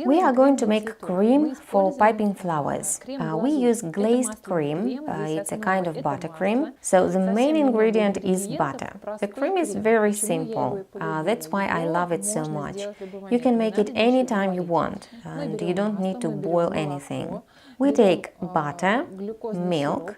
We are going to make cream for piping flowers. We use glazed cream, it's a kind of buttercream. So the main ingredient is butter. The cream is very simple, that's why I love it so much. You can make it anytime you want, and you don't need to boil anything. We take butter, milk,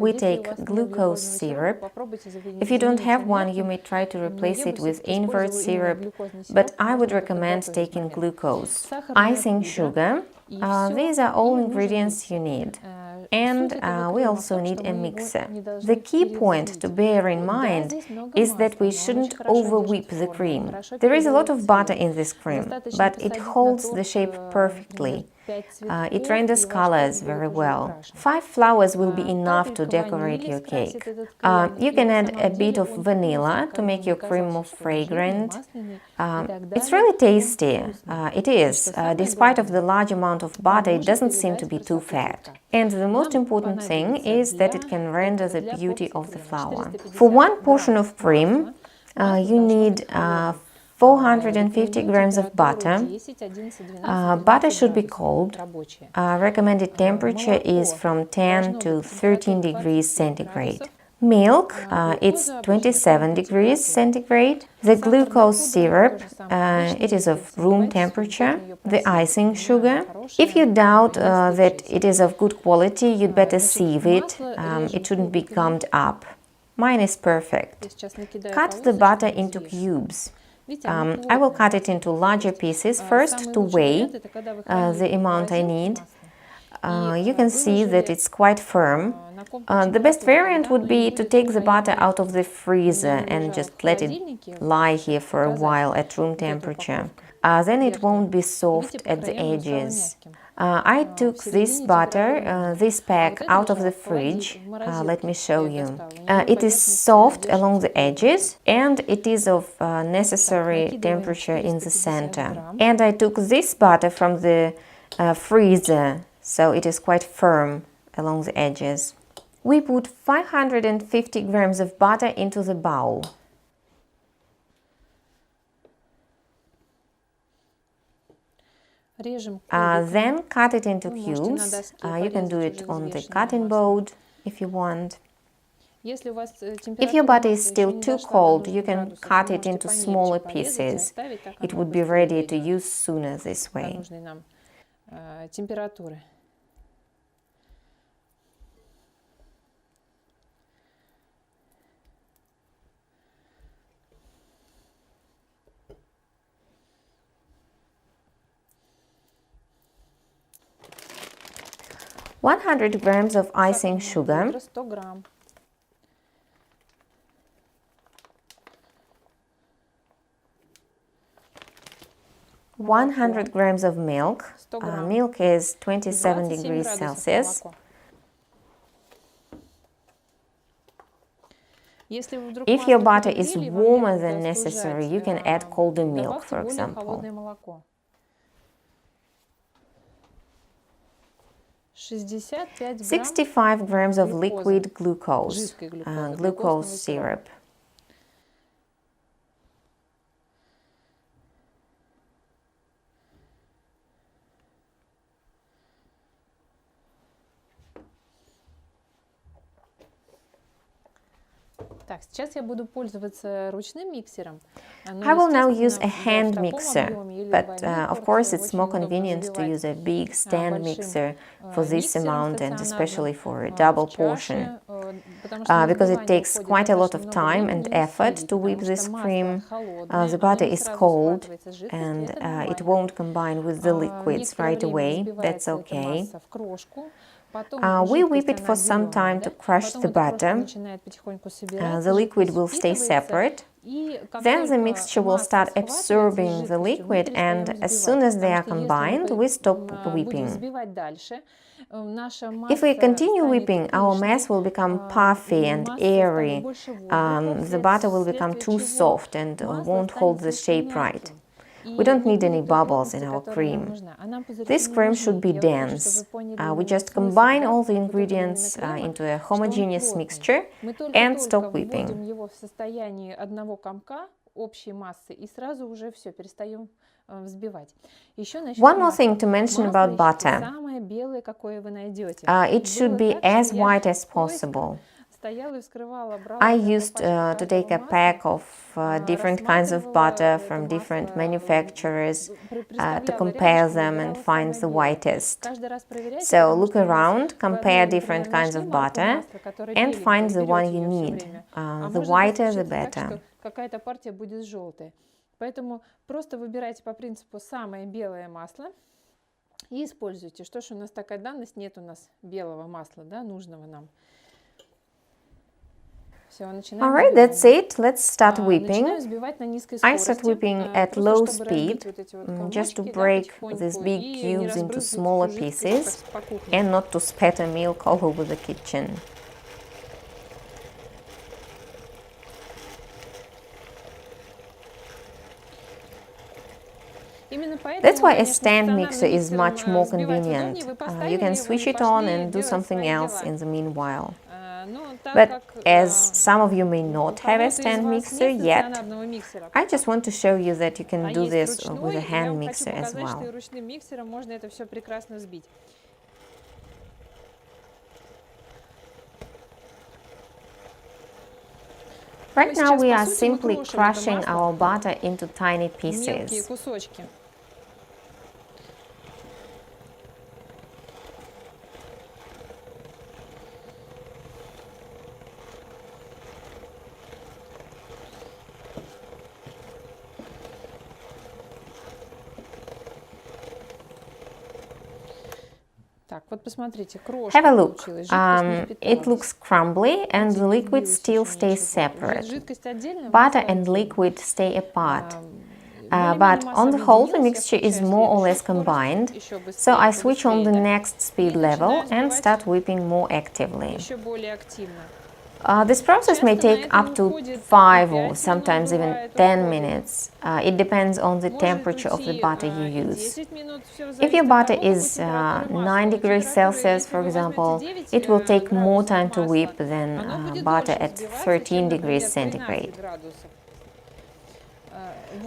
we take glucose syrup. If you don't have one, you may try to replace it with invert syrup, but I would recommend taking glucose. Icing sugar. These are all ingredients you need. And we also need a mixer. The key point to bear in mind is that we shouldn't over-whip the cream. There is a lot of butter in this cream, but it holds the shape perfectly. It renders colors very well. 5 flowers will be enough to decorate your cake. You can add a bit of vanilla to make your cream more fragrant. It's really tasty. It is. Despite of the large amount of butter, it doesn't seem to be too fat. And the most important thing is that it can render the beauty of the flower. For 1 portion of cream, you need 450 grams of butter. Butter should be cold. Recommended temperature is from 10 to 13 degrees centigrade. Milk, it's 27 degrees centigrade. The glucose syrup, it is of room temperature. The icing sugar. If you doubt that it is of good quality, you'd better sieve it. It shouldn't be gummed up. Mine is perfect. Cut the butter into cubes. I will cut it into larger pieces first to weigh the amount I need. You can see that it's quite firm. The best variant would be to take the butter out of the freezer and just let it lie here for a while at room temperature. Then it won't be soft at the edges. I took this butter, this pack, out of the fridge. Let me show you. It is soft along the edges and it is of necessary temperature in the center. And I took this butter from the freezer, so it is quite firm along the edges. We put 550 grams of butter into the bowl. Then cut it into cubes. You can do it on the cutting board if you want. If your butter is still too cold, you can cut it into smaller pieces. It would be ready to use sooner this way. 100 grams of icing sugar, 100 grams of milk. Milk is 27 degrees Celsius. If your butter is warmer than necessary, you can add colder milk, for example. 65 grams of liquid glucose, glucose syrup. I will now use a hand mixer, but of course it's more convenient to use a big stand mixer for this amount and especially for a double portion, because it takes quite a lot of time and effort to whip this cream. The butter is cold and it won't combine with the liquids right away. That's okay. We whip it for some time to crush the butter. The liquid will stay separate. Then the mixture will start absorbing the liquid, and as soon as they are combined, we stop whipping. If we continue whipping, our mess will become puffy and airy. The butter will become too soft and won't hold the shape right. We don't need any bubbles in our cream. This cream should be dense. We just combine all the ingredients into a homogeneous mixture and stop whipping. One more thing to mention about butter. It should be as white as possible. I used to take a pack of different kinds of butter from different manufacturers to compare them and find the whitest. So look around, compare different kinds of butter and find the one you need. The whiter, the better. Поэтому просто выбирайте по принципу самое белое масло и используйте. Что ж, у нас такая данность, нет у нас белого масла, да, нужного нам. Alright, that's it. Let's start whipping. I start whipping at low speed, just to break these big cubes into smaller pieces and not to spatter milk all over the kitchen. That's why a stand mixer is much more convenient. You can switch it on and do something else in the meanwhile. But as some of you may not have a stand mixer yet, I just want to show you that you can do this with a hand mixer as well. Right now we are simply crushing our butter into tiny pieces. Have a look. It looks crumbly and the liquid still stays separate. Butter and liquid stay apart. But on the whole, the mixture is more or less combined, so I switch on the next speed level and start whipping more actively. This process may take up to 5 or sometimes even 10 minutes. It depends on the temperature of the butter you use. If your butter is 9 degrees Celsius, for example, it will take more time to whip than butter at 13 degrees centigrade.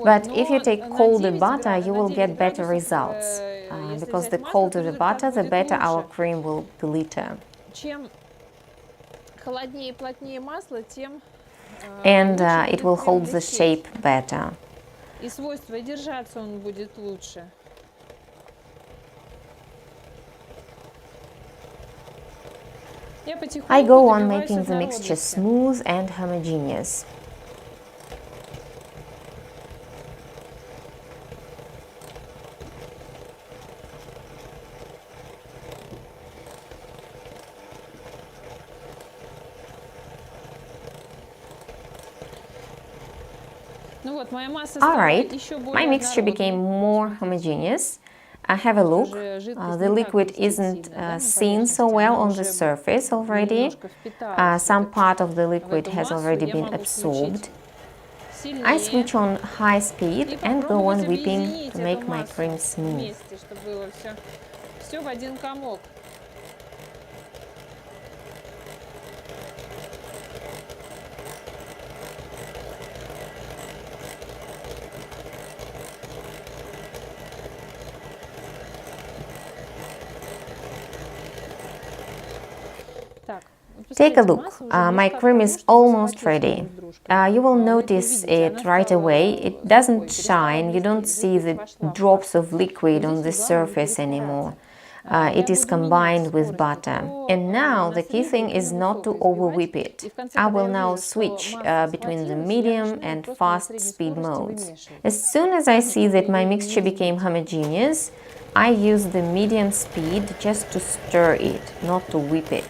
But if you take colder butter, you will get better results, because the colder the butter, the better our cream will glitter. And it will hold the shape better. I go on making the mixture smooth and homogeneous. Alright, my mixture became more homogeneous. Have a look. The liquid isn't seen so well on the surface already. Some part of the liquid has already been absorbed. I switch on high speed and go on whipping to make my cream smooth. Take a look. My cream is almost ready. You will notice it right away. It doesn't shine. You don't see the drops of liquid on the surface anymore. It is combined with butter. And now the key thing is not to over-whip it. I will now switch between the medium and fast speed modes. As soon as I see that my mixture became homogeneous, I use the medium speed just to stir it, not to whip it.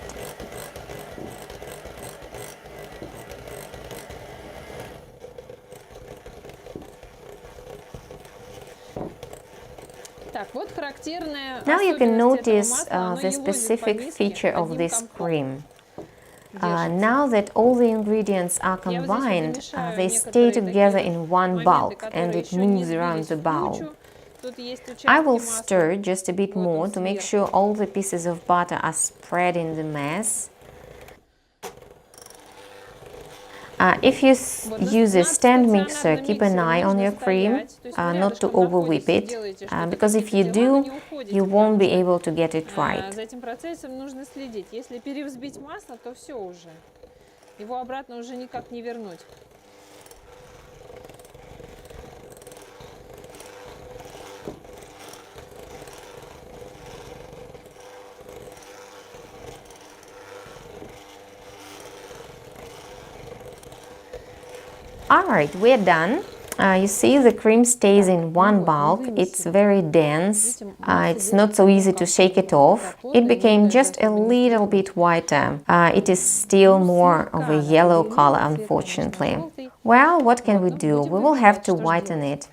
Now you can notice the specific feature of this cream. Now that all the ingredients are combined, they stay together in one bulk and it moves around the bowl. I will stir just a bit more to make sure all the pieces of butter are spread in the mass. If you use a stand mixer, keep an eye on your cream, not to over whip it, because if you do, you won't be able to get it right. За этим процессом нужно следить. Если перевзбить масло, то все уже. Его обратно уже никак не вернуть. Alright, we're done. You see the cream stays in one bulk, it's very dense, it's not so easy to shake it off. It became just a little bit whiter. It is still more of a yellow color, unfortunately. Well, what can we do? We will have to whiten it.